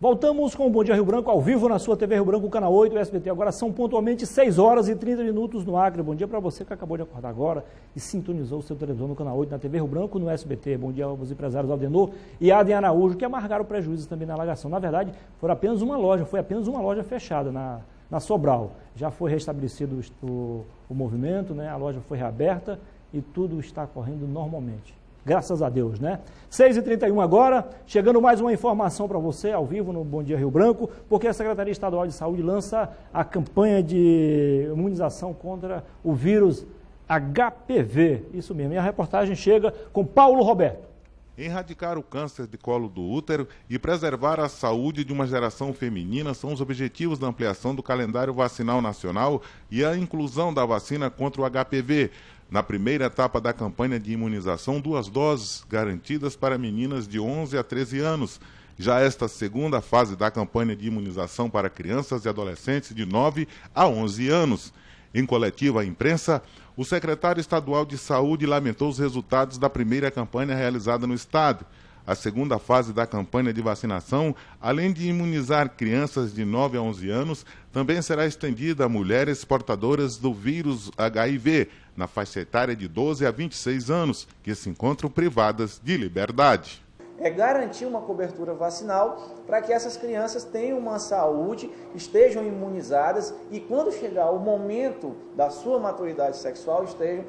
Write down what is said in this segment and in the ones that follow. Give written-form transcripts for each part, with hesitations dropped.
Voltamos com o Bom Dia Rio Branco, ao vivo na sua TV Rio Branco, Canal 8, SBT. Agora são pontualmente 6 horas e 30 minutos no Acre. Bom dia para você que acabou de acordar agora e sintonizou o seu televisor no Canal 8, na TV Rio Branco, no SBT. Bom dia aos empresários Aldenor e Adem Araújo, que amargaram prejuízos também na alagação. Na verdade, foi apenas uma loja fechada na Sobral. Já foi restabelecido o movimento, né? A loja foi reaberta e tudo está correndo normalmente. Graças a Deus, né? 6h31 agora, chegando mais uma informação para você, ao vivo no Bom Dia Rio Branco, porque a Secretaria Estadual de Saúde lança a campanha de imunização contra o vírus HPV. Isso mesmo, e a reportagem chega com Paulo Roberto. Erradicar o câncer de colo do útero e preservar a saúde de uma geração feminina são os objetivos da ampliação do calendário vacinal nacional e a inclusão da vacina contra o HPV. Na primeira etapa da campanha de imunização, 2 doses garantidas para meninas de 11 a 13 anos. Já esta segunda fase da campanha de imunização para crianças e adolescentes de 9 a 11 anos. Em coletiva à imprensa, o secretário estadual de Saúde lamentou os resultados da primeira campanha realizada no estado. A segunda fase da campanha de vacinação, além de imunizar crianças de 9 a 11 anos, também será estendida a mulheres portadoras do vírus HIV, na faixa etária de 12 a 26 anos, que se encontram privadas de liberdade. É garantir uma cobertura vacinal para que essas crianças tenham uma saúde, estejam imunizadas e quando chegar o momento da sua maturidade sexual estejam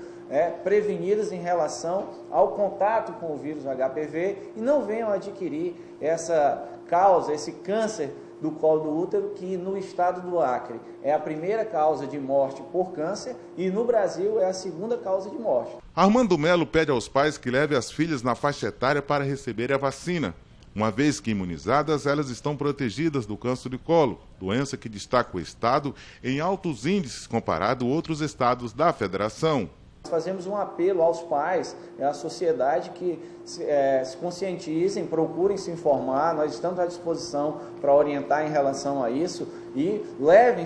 prevenidas em relação ao contato com o vírus HPV e não venham adquirir essa causa, esse câncer do colo do útero, que no estado do Acre é a primeira causa de morte por câncer e no Brasil é a segunda causa de morte. Armando Melo pede aos pais que levem as filhas na faixa etária para receber a vacina. Uma vez que imunizadas, elas estão protegidas do câncer de colo, doença que destaca o estado em altos índices comparado a outros estados da federação. Fazemos um apelo aos pais, à sociedade que se conscientizem, procurem se informar, nós estamos à disposição para orientar em relação a isso e levem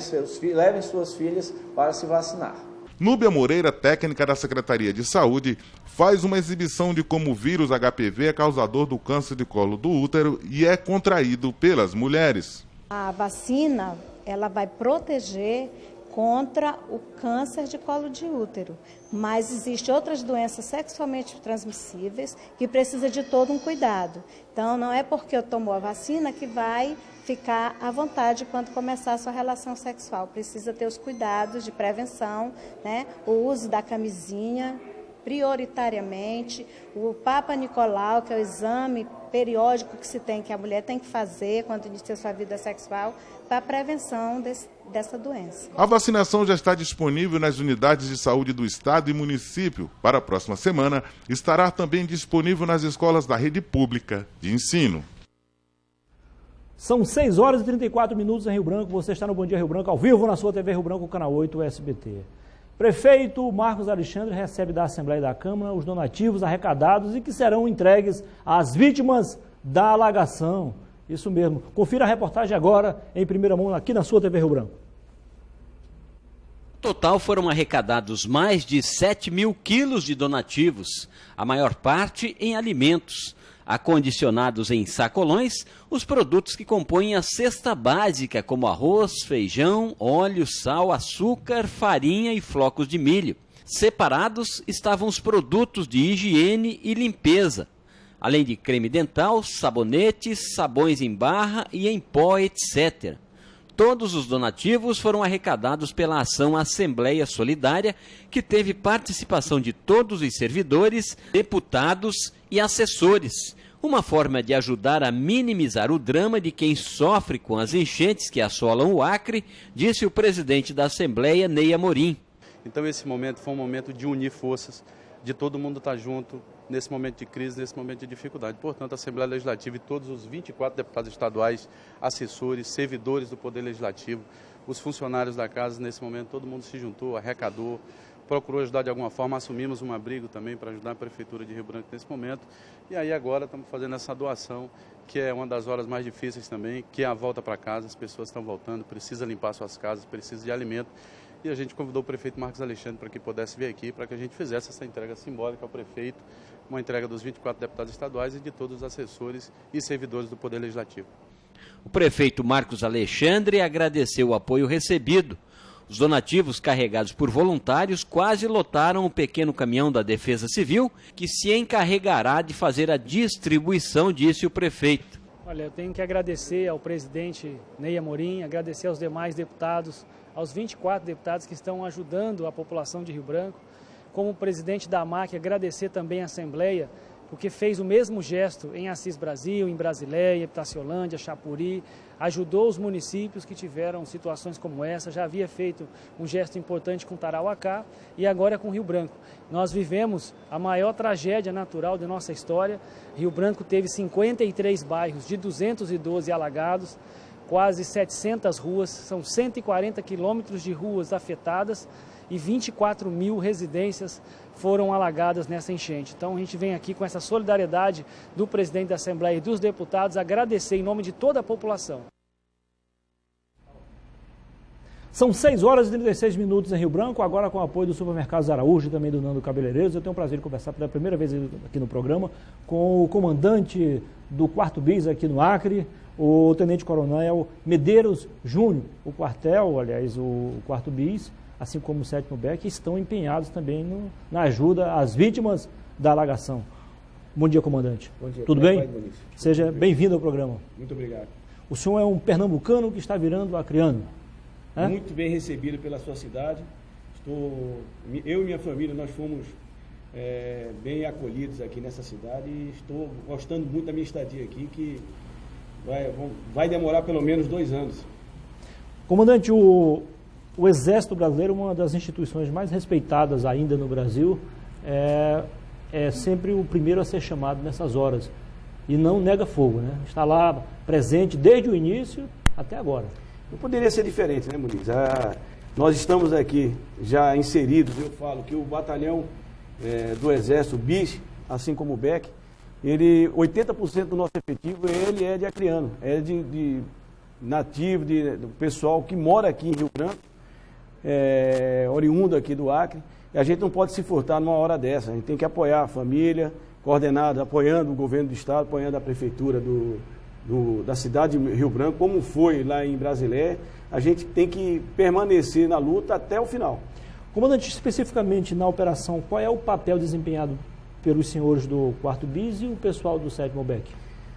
suas filhas para se vacinar. Núbia Moreira, técnica da Secretaria de Saúde, faz uma exibição de como o vírus HPV é causador do câncer de colo do útero e é contraído pelas mulheres. A vacina, ela vai proteger contra o câncer de colo de útero, mas existem outras doenças sexualmente transmissíveis que precisa de todo um cuidado. Então, não é porque eu tomo a vacina que vai ficar à vontade quando começar a sua relação sexual. Precisa ter os cuidados de prevenção, né? O uso da camisinha, prioritariamente, o Papa Nicolau, que é o exame periódico que a mulher tem que fazer quando inicia sua vida sexual, para a prevenção dessa doença. A vacinação já está disponível nas unidades de saúde do estado e município. Para a próxima semana, estará também disponível nas escolas da rede pública de ensino. São 6 horas e 34 minutos em Rio Branco. Você está no Bom Dia Rio Branco, ao vivo na sua TV Rio Branco, Canal 8, SBT. Prefeito Marcos Alexandre recebe da Assembleia da Câmara os donativos arrecadados e que serão entregues às vítimas da alagação. Isso mesmo. Confira a reportagem agora, em primeira mão, aqui na sua TV Rio Branco. No total foram arrecadados mais de 7 mil quilos de donativos, a maior parte em alimentos. Acondicionados em sacolões, os produtos que compõem a cesta básica, como arroz, feijão, óleo, sal, açúcar, farinha e flocos de milho. Separados estavam os produtos de higiene e limpeza, além de creme dental, sabonetes, sabões em barra e em pó, etc. Todos os donativos foram arrecadados pela ação Assembleia Solidária, que teve participação de todos os servidores, deputados e assessores. Uma forma de ajudar a minimizar o drama de quem sofre com as enchentes que assolam o Acre, disse o presidente da Assembleia, Ney Amorim. Então esse momento foi um momento de unir forças, de todo mundo estar junto nesse momento de crise, nesse momento de dificuldade. Portanto, a Assembleia Legislativa e todos os 24 deputados estaduais, assessores, servidores do Poder Legislativo, os funcionários da casa, nesse momento todo mundo se juntou, arrecadou, procurou ajudar de alguma forma, assumimos um abrigo também para ajudar a Prefeitura de Rio Branco nesse momento. E aí agora estamos fazendo essa doação, que é uma das horas mais difíceis também, que é a volta para casa, as pessoas estão voltando, precisa limpar suas casas, precisa de alimento. E a gente convidou o prefeito Marcos Alexandre para que pudesse vir aqui, para que a gente fizesse essa entrega simbólica ao prefeito, uma entrega dos 24 deputados estaduais e de todos os assessores e servidores do Poder Legislativo. O prefeito Marcos Alexandre agradeceu o apoio recebido. Os donativos carregados por voluntários quase lotaram o pequeno caminhão da Defesa Civil, que se encarregará de fazer a distribuição, disse o prefeito. Olha, eu tenho que agradecer ao presidente Ney Amorim, agradecer aos demais deputados, aos 24 deputados que estão ajudando a população de Rio Branco. Como presidente da AMAC, agradecer também à Assembleia, porque fez o mesmo gesto em Assis Brasil, em Brasileia, Itaciolândia, Chapuri, ajudou os municípios que tiveram situações como essa, já havia feito um gesto importante com Tarauacá e agora com Rio Branco. Nós vivemos a maior tragédia natural de nossa história. Rio Branco teve 53 bairros de 212 alagados, quase 700 ruas, são 140 quilômetros de ruas afetadas e 24 mil residências foram alagadas nessa enchente. Então a gente vem aqui com essa solidariedade do presidente da Assembleia e dos deputados, agradecer em nome de toda a população. São 6 horas e 36 minutos em Rio Branco, agora com o apoio do Supermercados Araújo e também do Nando Cabeleireiros. Eu tenho o prazer de conversar pela primeira vez aqui no programa com o comandante do 4º BIS aqui no Acre, o Tenente Coronel Medeiros Júnior. O quartel, aliás, o 4º BIS, assim como o 7º BEC, estão empenhados também na ajuda às vítimas da alagação. Bom dia, comandante. Bom dia. Tudo bem? Seja bem-vindo ao programa. Muito obrigado. O senhor é um pernambucano que está virando acreano. É? Muito bem recebido pela sua cidade. Eu e minha família, nós fomos bem acolhidos aqui nessa cidade e estou gostando muito da minha estadia aqui, que vai demorar pelo menos 2 anos. Comandante, o Exército Brasileiro, uma das instituições mais respeitadas ainda no Brasil, é sempre o primeiro a ser chamado nessas horas e não nega fogo, né? Está lá presente desde o início até agora. Não poderia ser diferente, né, Muniz? Nós estamos aqui já inseridos, eu falo que o batalhão do Exército, o BIS, assim como o BEC, 80% do nosso efetivo ele é de acreano, é de nativo, do pessoal que mora aqui em Rio Branco, oriundo aqui do Acre, e a gente não pode se furtar numa hora dessa, a gente tem que apoiar a família, coordenado, apoiando o governo do estado, apoiando a prefeitura da cidade de Rio Branco, como foi lá em Brasileia. A gente tem que permanecer na luta até o final. Comandante, especificamente na operação, qual é o papel desempenhado pelos senhores do 4º BIS e o pessoal do 7º BEC?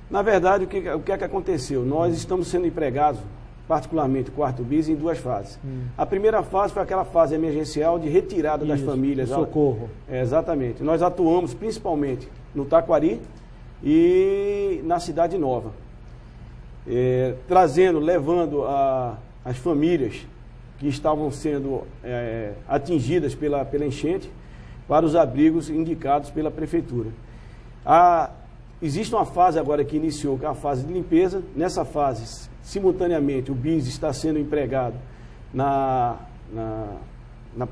Na verdade, o que é que aconteceu? Nós estamos sendo empregados, particularmente o 4º BIS, em 2 fases. A primeira fase foi aquela fase emergencial de retirada das famílias. Socorro. Exatamente. Nós atuamos principalmente no Taquari e na Cidade Nova. Levando as famílias que estavam sendo atingidas pela enchente para os abrigos indicados pela prefeitura. Existe uma fase agora que iniciou, que é a fase de limpeza. Nessa fase, simultaneamente, o BIS está sendo empregado na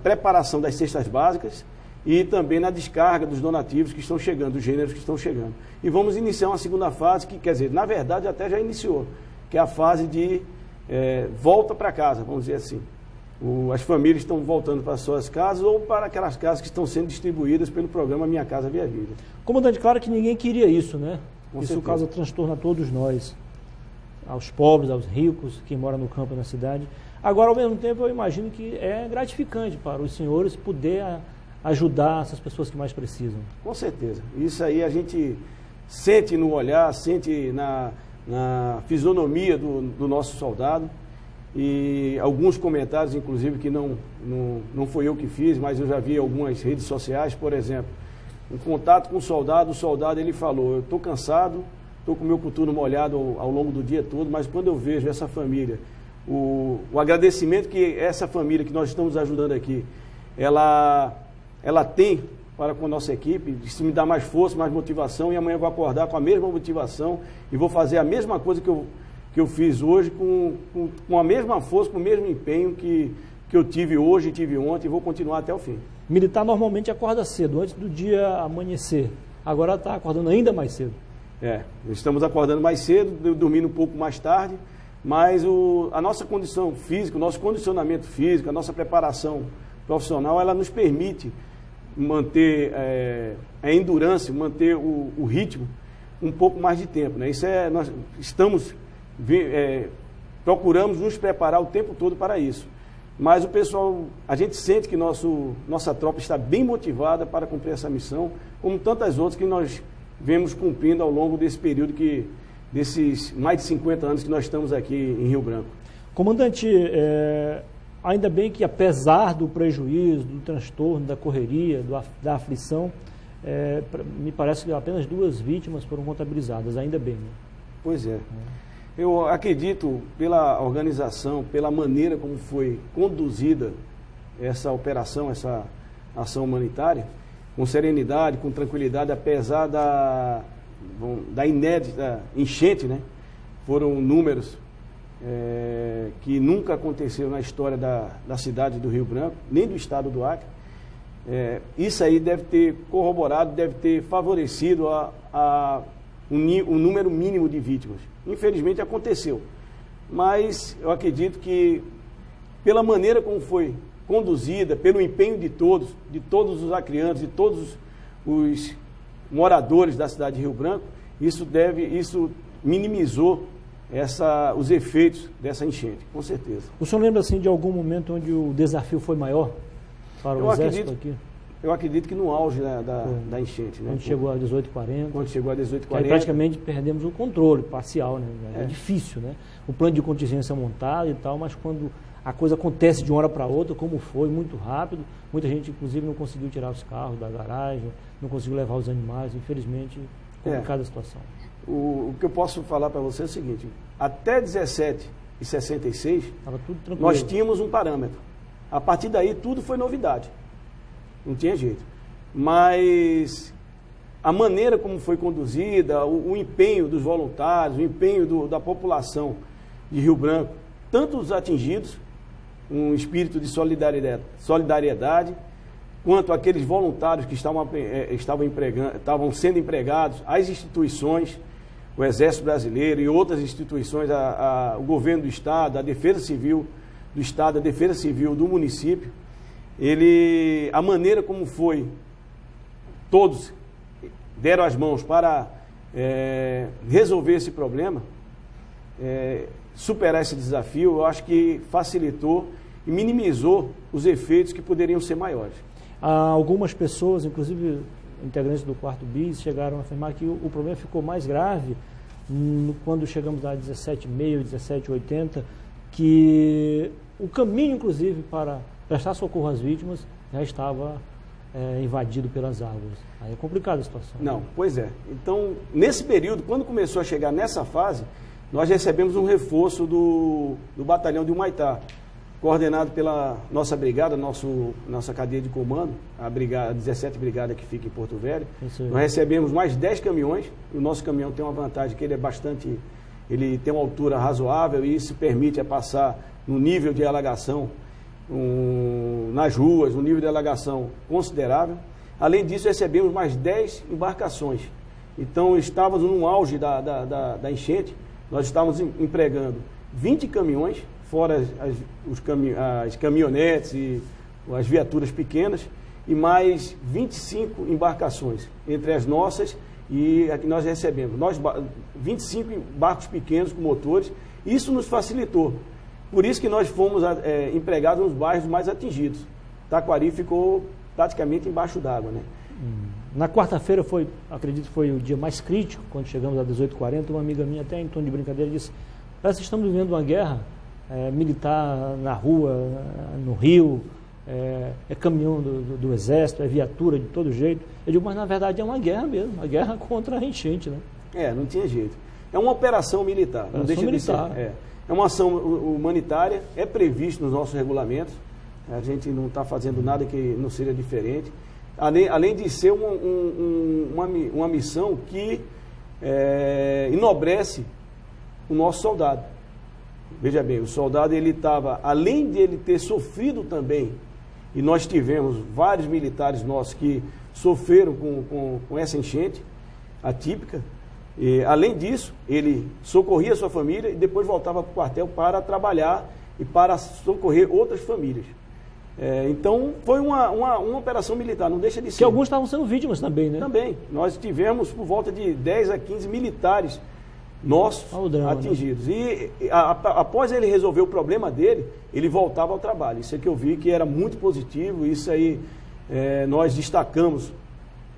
preparação das cestas básicas e também na descarga dos donativos que estão chegando, dos gêneros que estão chegando. E vamos iniciar uma segunda fase, que quer dizer, na verdade até já iniciou, que é a fase de volta para casa, vamos dizer assim. As famílias estão voltando para suas casas ou para aquelas casas que estão sendo distribuídas pelo programa Minha Casa Minha Vida. Comandante, claro que ninguém queria isso, né? Isso causa transtorno a todos nós, aos pobres, aos ricos, que moram no campo e na cidade. Agora, ao mesmo tempo, eu imagino que é gratificante para os senhores poder ajudar essas pessoas que mais precisam. Com certeza. Isso aí a gente sente no olhar, sente na fisionomia do nosso soldado. E alguns comentários, inclusive, que não foi eu que fiz, mas eu já vi em algumas redes sociais, por exemplo, um contato com o soldado ele falou: eu estou cansado, estou com o meu coturno molhado ao longo do dia todo, mas quando eu vejo essa família, o agradecimento que essa família que nós estamos ajudando aqui, ela tem para com a nossa equipe, isso me dá mais força, mais motivação, e amanhã eu vou acordar com a mesma motivação e vou fazer a mesma coisa que eu fiz hoje com a mesma força, com o mesmo empenho que eu tive hoje, tive ontem, e vou continuar até o fim. Militar normalmente acorda cedo, antes do dia amanhecer. Agora está acordando ainda mais cedo. Estamos acordando mais cedo, dormindo um pouco mais tarde, mas a nossa condição física, o nosso condicionamento físico, a nossa preparação profissional, ela nos permite manter a endurance, manter o ritmo um pouco mais de tempo, né? Nós estamos procuramos nos preparar o tempo todo para isso. Mas o pessoal, a gente sente que nossa tropa está bem motivada para cumprir essa missão, como tantas outras que nós vemos cumprindo ao longo desse período, desses mais de 50 anos que nós estamos aqui em Rio Branco. Comandante, ainda bem que apesar do prejuízo, do transtorno, da correria, da aflição, me parece que apenas 2 vítimas foram contabilizadas, ainda bem. Né? Pois é. Eu acredito, pela organização, pela maneira como foi conduzida essa operação, essa ação humanitária, com serenidade, com tranquilidade, apesar da inédita enchente, né? Foram números que nunca aconteceram na história da cidade do Rio Branco, nem do estado do Acre. Isso aí deve ter corroborado, deve ter favorecido um número mínimo de vítimas. Infelizmente aconteceu, mas eu acredito que pela maneira como foi conduzida, pelo empenho de todos os acreanos, de todos os moradores da cidade de Rio Branco, isso minimizou os efeitos dessa enchente, com certeza. O senhor lembra assim de algum momento onde o desafio foi maior para o Exército aqui? Eu acredito que no auge da enchente. Né? Quando chegou a 18h40. Quando chegou a 18h40. Aí praticamente perdemos o controle parcial, né? É difícil, né? O plano de contingência montado e tal, mas quando a coisa acontece de uma hora para outra, como foi, muito rápido, muita gente, inclusive, não conseguiu tirar os carros da garagem, não conseguiu levar os animais, infelizmente, complicada a situação. O que eu posso falar para você é o seguinte, até 17h66, tudo nós tínhamos um parâmetro. A partir daí, tudo foi novidade. Não tinha jeito. Mas a maneira como foi conduzida, o empenho dos voluntários, o empenho da população de Rio Branco, tanto os atingidos, um espírito de solidariedade, quanto aqueles voluntários que estavam sendo empregados, as instituições, o Exército Brasileiro e outras instituições, o governo do Estado, a Defesa Civil do Estado, a Defesa Civil do município, a maneira como foi, todos deram as mãos para resolver esse problema, superar esse desafio, eu acho que facilitou e minimizou os efeitos que poderiam ser maiores. Algumas pessoas, inclusive integrantes do 4º BIS, chegaram a afirmar que o problema ficou mais grave quando chegamos a 17h30, 17h80, que o caminho, inclusive, para prestar socorro às vítimas já estava invadido pelas árvores. Aí é complicada a situação. Não, pois é. Então, nesse período, quando começou a chegar nessa fase, nós recebemos um reforço do batalhão de Humaitá, coordenado pela nossa brigada, nossa cadeia de comando, a 17ª Brigada que fica em Porto Velho. Nós recebemos mais 10 caminhões, o nosso caminhão tem uma vantagem que ele tem uma altura razoável e isso permite passar no nível de alagação nas ruas, um nível de alagação considerável. Além disso, recebemos mais 10 embarcações. Então, estávamos no auge da enchente, nós estávamos empregando 20 caminhões, fora as caminhonetes e as viaturas pequenas, e mais 25 embarcações, entre as nossas e a que nós recebemos. 25 barcos pequenos com motores, isso nos facilitou. Por isso que nós fomos empregados nos bairros mais atingidos. Taquari ficou praticamente embaixo d'água, né? Na quarta-feira acredito que foi o dia mais crítico, quando chegamos a 18h40, uma amiga minha, até em tom de brincadeira, disse: parece que estamos vivendo uma guerra militar na rua, no rio, caminhão do Exército, viatura de todo jeito. Eu digo, mas na verdade é uma guerra mesmo, uma guerra contra a enchente, né? Não tinha jeito. É uma operação militar, não deixa de ser. É uma ação humanitária, é previsto nos nossos regulamentos, a gente não está fazendo nada que não seja diferente, além de ser uma missão que enobrece o nosso soldado. Veja bem, o soldado, ele estava, além de ele ter sofrido também, e nós tivemos vários militares nossos que sofreram com essa enchente atípica. E, além disso, ele socorria a sua família e depois voltava para o quartel para trabalhar e para socorrer outras famílias. Então, foi uma operação militar, não deixa de ser. Que alguns estavam sendo vítimas também, né? Também. Nós tivemos por volta de 10 a 15 militares nossos atingidos. Né? E após ele resolver o problema dele, ele voltava ao trabalho. Isso é que eu vi que era muito positivo, isso aí nós destacamos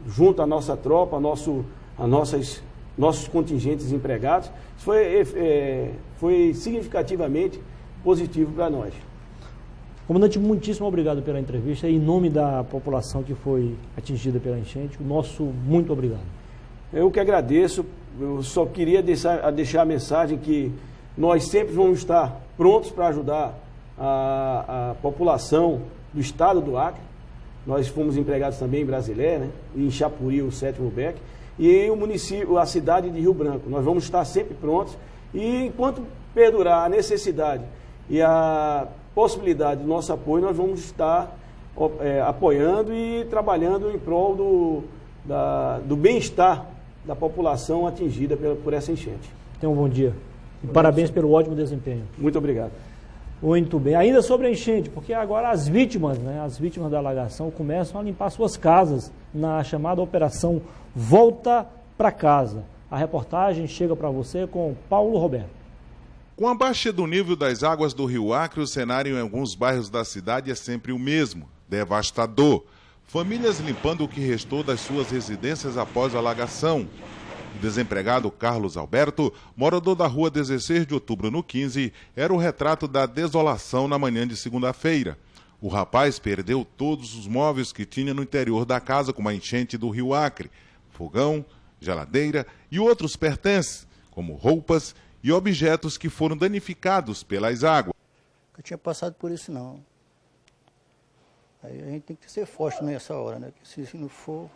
junto à nossa tropa, nossos contingentes empregados. Isso foi significativamente positivo para nós. Comandante, muitíssimo obrigado pela entrevista. Em nome da população que foi atingida pela enchente, o nosso muito obrigado. Eu que agradeço. Eu só queria deixar a mensagem que nós sempre vamos estar prontos para ajudar a população do estado do Acre. Nós fomos empregados também em Brasilé, né? Em Chapuri, o 7º BEC, e em o município, a cidade de Rio Branco. Nós vamos estar sempre prontos e enquanto perdurar a necessidade e a possibilidade do nosso apoio, nós vamos estar apoiando e trabalhando em prol do bem-estar da população atingida por essa enchente. Tenha um bom dia. E parabéns pelo ótimo desempenho. Muito obrigado. Muito bem. Ainda sobre a enchente, porque agora as vítimas da alagação começam a limpar suas casas na chamada Operação Volta para Casa. A reportagem chega para você com Paulo Roberto. Com a baixa do nível das águas do Rio Acre, o cenário em alguns bairros da cidade é sempre o mesmo, devastador. Famílias limpando o que restou das suas residências após a alagação. O desempregado Carlos Alberto, morador da rua 16 de outubro no 15, era o retrato da desolação na manhã de segunda-feira. O rapaz perdeu todos os móveis que tinha no interior da casa com a enchente do Rio Acre. Fogão, geladeira e outros pertences, como roupas e objetos que foram danificados pelas águas. Eu tinha passado por isso não. Aí a gente tem que ser forte nessa hora, né? Porque se não for,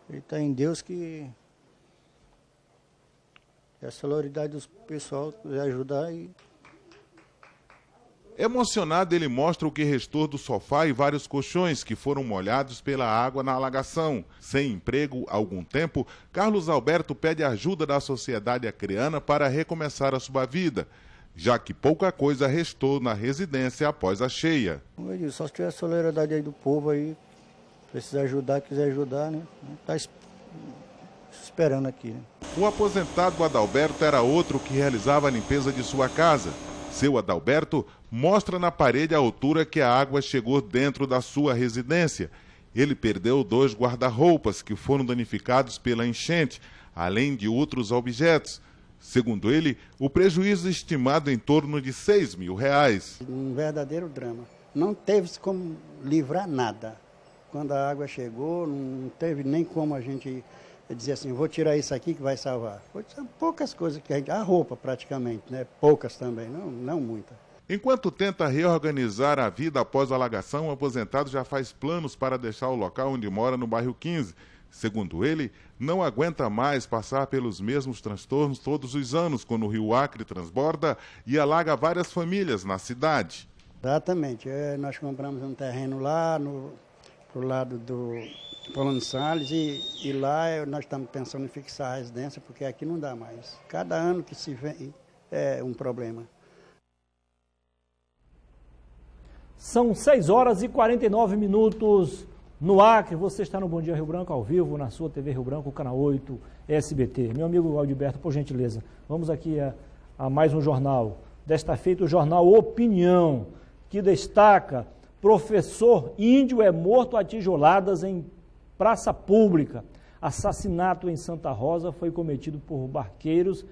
ele está em Deus que a solidariedade do pessoal quiser ajudar. Emocionado, ele mostra o que restou do sofá e vários colchões que foram molhados pela água na alagação. Sem emprego há algum tempo, Carlos Alberto pede ajuda da sociedade acreana para recomeçar a sua vida, já que pouca coisa restou na residência após a cheia. Como eu disse, só se tiver a solidariedade aí do povo aí, precisa ajudar, quiser ajudar, né? Está esperando aqui, né? O aposentado Adalberto era outro que realizava a limpeza de sua casa. Seu Adalberto mostra na parede a altura que a água chegou dentro da sua residência. Ele perdeu 2 guarda-roupas que foram danificados pela enchente, além de outros objetos. Segundo ele, o prejuízo estimado em torno de R$6 mil. Um verdadeiro drama. Não teve como livrar nada. Quando a água chegou, não teve nem como a gente dizer assim, vou tirar isso aqui que vai salvar. Poucas coisas, a roupa praticamente, né? Poucas também, não muita. Enquanto tenta reorganizar a vida após a alagação, o aposentado já faz planos para deixar o local onde mora no bairro 15. Segundo ele, não aguenta mais passar pelos mesmos transtornos todos os anos, quando o Rio Acre transborda e alaga várias famílias na cidade. Exatamente. Nós compramos um terreno lá pro lado do Paulino Salles e lá nós estamos pensando em fixar a residência, porque aqui não dá mais. Cada ano que se vem é um problema. São 6h49 no Acre. Você está no Bom Dia Rio Branco, ao vivo, na sua TV Rio Branco, canal 8, SBT. Meu amigo Aldiberto, por gentileza, vamos aqui a mais um jornal. Desta feita, o jornal Opinião, que destaca: professor índio é morto a tijoladas em praça pública. Assassinato em Santa Rosa foi cometido por barqueiros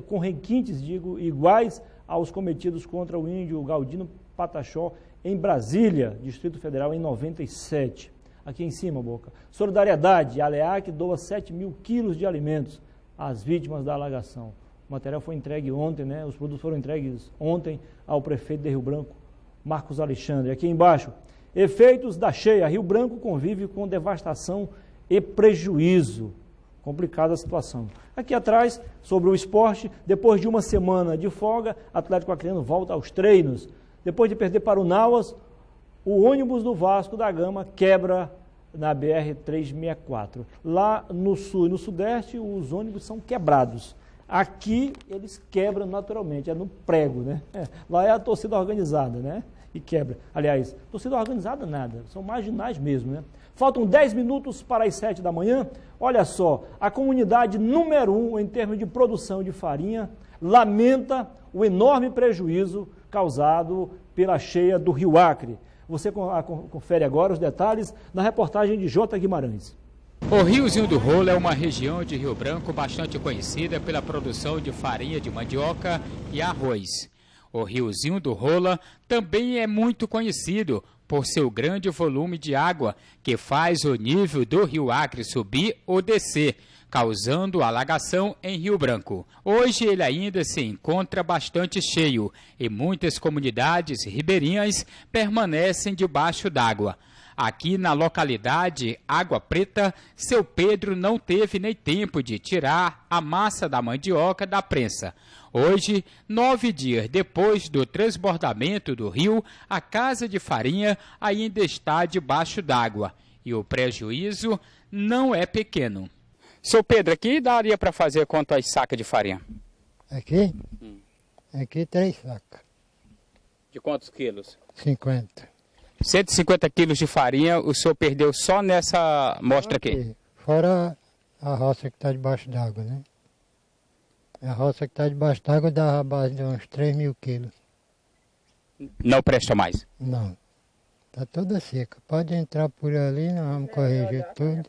com requintes, iguais aos cometidos contra o índio Galdino Pataxó em Brasília, Distrito Federal, em 97. Aqui em cima, Boca. Solidariedade, a Aleac doa 7 mil quilos de alimentos às vítimas da alagação. O material foi entregue ontem, né? Os produtos foram entregues ontem ao prefeito de Rio Branco, Marcos Alexandre. Aqui embaixo, efeitos da cheia. Rio Branco convive com devastação e prejuízo. Complicada a situação. Aqui atrás, sobre o esporte, depois de uma semana de folga, Atlético Acreano volta aos treinos. Depois de perder para o Nauas, o ônibus do Vasco da Gama quebra na BR-364. Lá no sul e no sudeste, os ônibus são quebrados. Aqui eles quebram naturalmente, é no prego, né? Lá é a torcida organizada, né? E quebra. Aliás, torcida organizada nada, são marginais mesmo, né? Faltam 10 minutos para as 7 da manhã. Olha só, a comunidade número 1 em termos de produção de farinha lamenta o enorme prejuízo causado pela cheia do Rio Acre. Você confere agora os detalhes na reportagem de J. Guimarães. O Riozinho do Rolo é uma região de Rio Branco bastante conhecida pela produção de farinha de mandioca e arroz. O Riozinho do Rola também é muito conhecido por seu grande volume de água, que faz o nível do Rio Acre subir ou descer, causando alagação em Rio Branco. Hoje ele ainda se encontra bastante cheio e muitas comunidades ribeirinhas permanecem debaixo d'água. Aqui na localidade Água Preta, seu Pedro não teve nem tempo de tirar a massa da mandioca da prensa. Hoje, 9 dias depois do transbordamento do rio, a casa de farinha ainda está debaixo d'água e o prejuízo não é pequeno. Seu Pedro, aqui daria para fazer quantas sacas de farinha? Aqui? Aqui 3 sacas. De quantos quilos? 50. 150 quilos de farinha o senhor perdeu só nessa amostra aqui? Fora a roça que está debaixo d'água, né? A roça que está debaixo d'água dá a base de uns 3.000 quilos. Não presta mais? Não. Está toda seca. Pode entrar por ali, nós vamos corrigir tudo.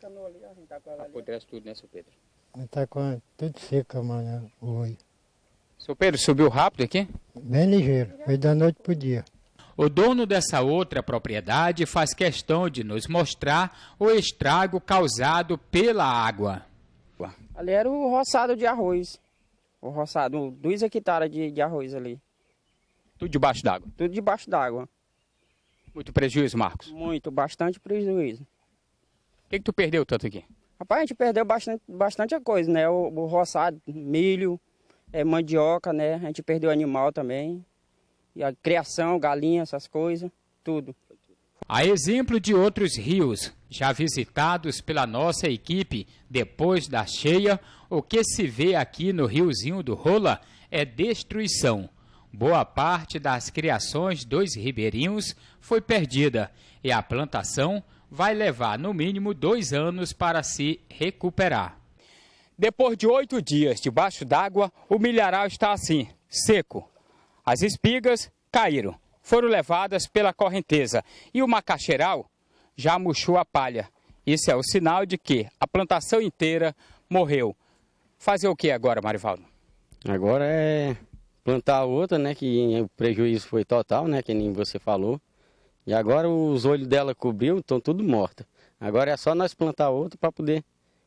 Apodrece tudo, né, seu Pedro? Está com tudo seca, mano, o olho. Seu Pedro, subiu rápido aqui? Bem ligeiro, foi da noite para o dia. O dono dessa outra propriedade faz questão de nos mostrar o estrago causado pela água. Ali era o roçado de arroz. O roçado, 2 hectares de arroz ali. Tudo debaixo d'água? Tudo debaixo d'água. Muito prejuízo, Marcos? Muito, bastante prejuízo. O que tu perdeu tanto aqui? Rapaz, a gente perdeu bastante coisa, né? O roçado, milho, mandioca, né? A gente perdeu animal também. E a criação, galinha, essas coisas, tudo. A exemplo de outros rios já visitados pela nossa equipe depois da cheia, o que se vê aqui no Riozinho do Rola é destruição. Boa parte das criações dos ribeirinhos foi perdida e a plantação vai levar no mínimo 2 anos para se recuperar. Depois de 8 dias debaixo d'água, o milharal está assim, seco. As espigas caíram, foram levadas pela correnteza e o macaxeiral já murchou a palha. Isso é o sinal de que a plantação inteira morreu. Fazer o que agora, Marivaldo? Agora é plantar outra, né, que o prejuízo foi total, né, que nem você falou. E agora os olhos dela cobriu, estão tudo mortos. Agora é só nós plantar outra para poder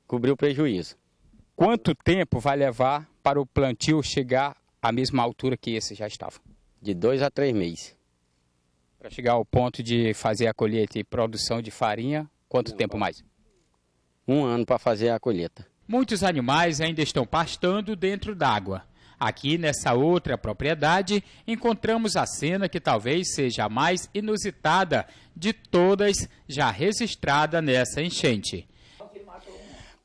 cobrir o prejuízo. Quanto tempo vai levar para o plantio chegar à mesma altura que esse já estava? De 2 a 3 meses. Para chegar ao ponto de fazer a colheita e produção de farinha, quanto tempo mais? 1 ano para fazer a colheita. Muitos animais ainda estão pastando dentro d'água. Aqui nessa outra propriedade, encontramos a cena que talvez seja a mais inusitada de todas já registrada nessa enchente.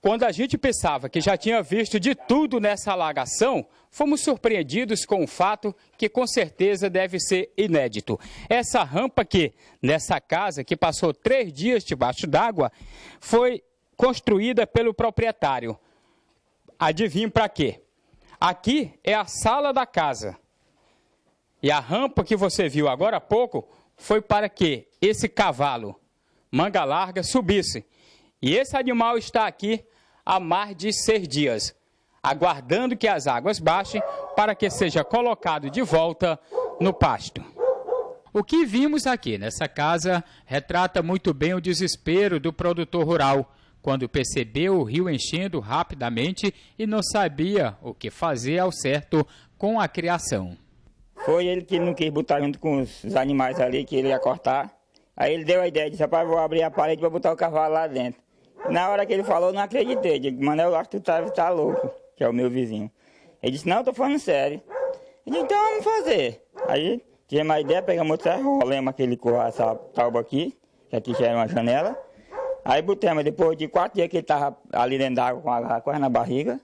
Quando a gente pensava que já tinha visto de tudo nessa alagação, fomos surpreendidos com um fato que com certeza deve ser inédito. Essa rampa aqui, nessa casa que passou 3 dias debaixo d'água, foi construída pelo proprietário. Adivinhe para quê? Aqui é a sala da casa. E a rampa que você viu agora há pouco foi para que esse cavalo, manga larga, subisse. E esse animal está aqui há mais de 6 dias, aguardando que as águas baixem para que seja colocado de volta no pasto. O que vimos aqui nessa casa retrata muito bem o desespero do produtor rural, quando percebeu o rio enchendo rapidamente e não sabia o que fazer ao certo com a criação. Foi ele que não quis botar junto com os animais ali, que ele ia cortar. Aí ele deu a ideia, disse, rapaz, vou abrir a parede para botar o cavalo lá dentro. Na hora que ele falou, eu não acreditei. Digo, mano, eu acho que tu tá louco, que é o meu vizinho. Ele disse, não, eu tô falando sério. Eu disse, então vamos fazer. Aí tivemos a ideia, pegamos outra, rolemos aquele curral, essa tábua aqui, que aqui já era uma janela. Aí botamos, depois de 4 dias que ele tava ali dentro d'água com a coisa na barriga,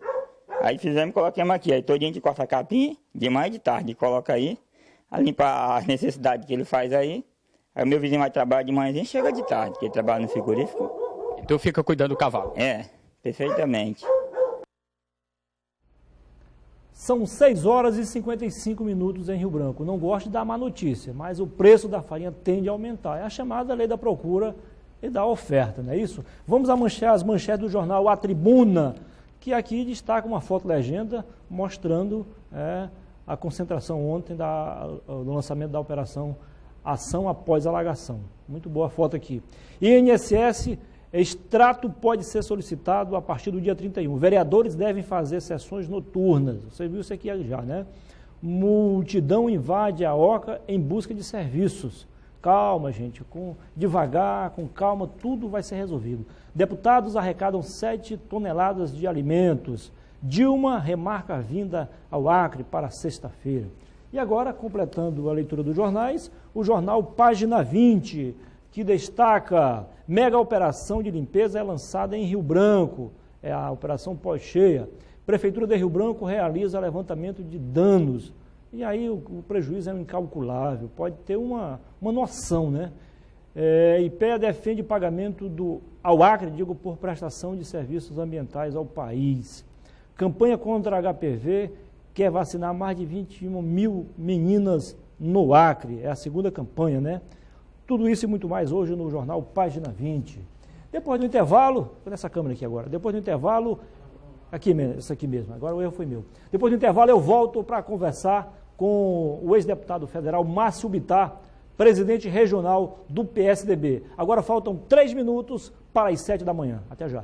Aí fizemos e colocamos aqui. Aí todo dia a gente corta capim, de manhã e de tarde, coloca aí, a limpar as necessidades que ele faz aí. Aí o meu vizinho vai trabalhar de manhãzinha e chega de tarde, porque ele trabalha no frigorífico. Então fica cuidando do cavalo. É, perfeitamente. São 6 horas e 55 minutos em Rio Branco. Não gosto de dar má notícia, mas o preço da farinha tende a aumentar. É a chamada lei da procura e da oferta, não é isso? Vamos às manchetes do jornal A Tribuna, que aqui destaca uma foto-legenda mostrando a concentração ontem do lançamento da operação Ação Após Alagação. Muito boa foto aqui. INSS, extrato pode ser solicitado a partir do dia 31. Vereadores devem fazer sessões noturnas. Você viu isso aqui já, né? Multidão invade a Oca em busca de serviços. Calma, gente, devagar, com calma, tudo vai ser resolvido. Deputados arrecadam 7 toneladas de alimentos. Dilma remarca a vinda ao Acre para sexta-feira. E agora, completando a leitura dos jornais, o jornal Página 20, que destaca: mega operação de limpeza é lançada em Rio Branco, é a operação pós-cheia. Prefeitura de Rio Branco realiza levantamento de danos. E aí o prejuízo é incalculável, pode ter uma noção, né? IPEA defende pagamento ao Acre, por prestação de serviços ambientais ao país. Campanha contra a HPV quer vacinar mais de 21 mil meninas no Acre, é a segunda campanha, né? Tudo isso e muito mais hoje no jornal Página 20. Depois do intervalo, vou nessa câmera aqui agora, depois do intervalo, isso aqui mesmo, agora o erro foi meu. Depois do intervalo eu volto para conversar com o ex-deputado federal Márcio Bittar, presidente regional do PSDB. Agora faltam 3 minutos para as 7 da manhã. Até já.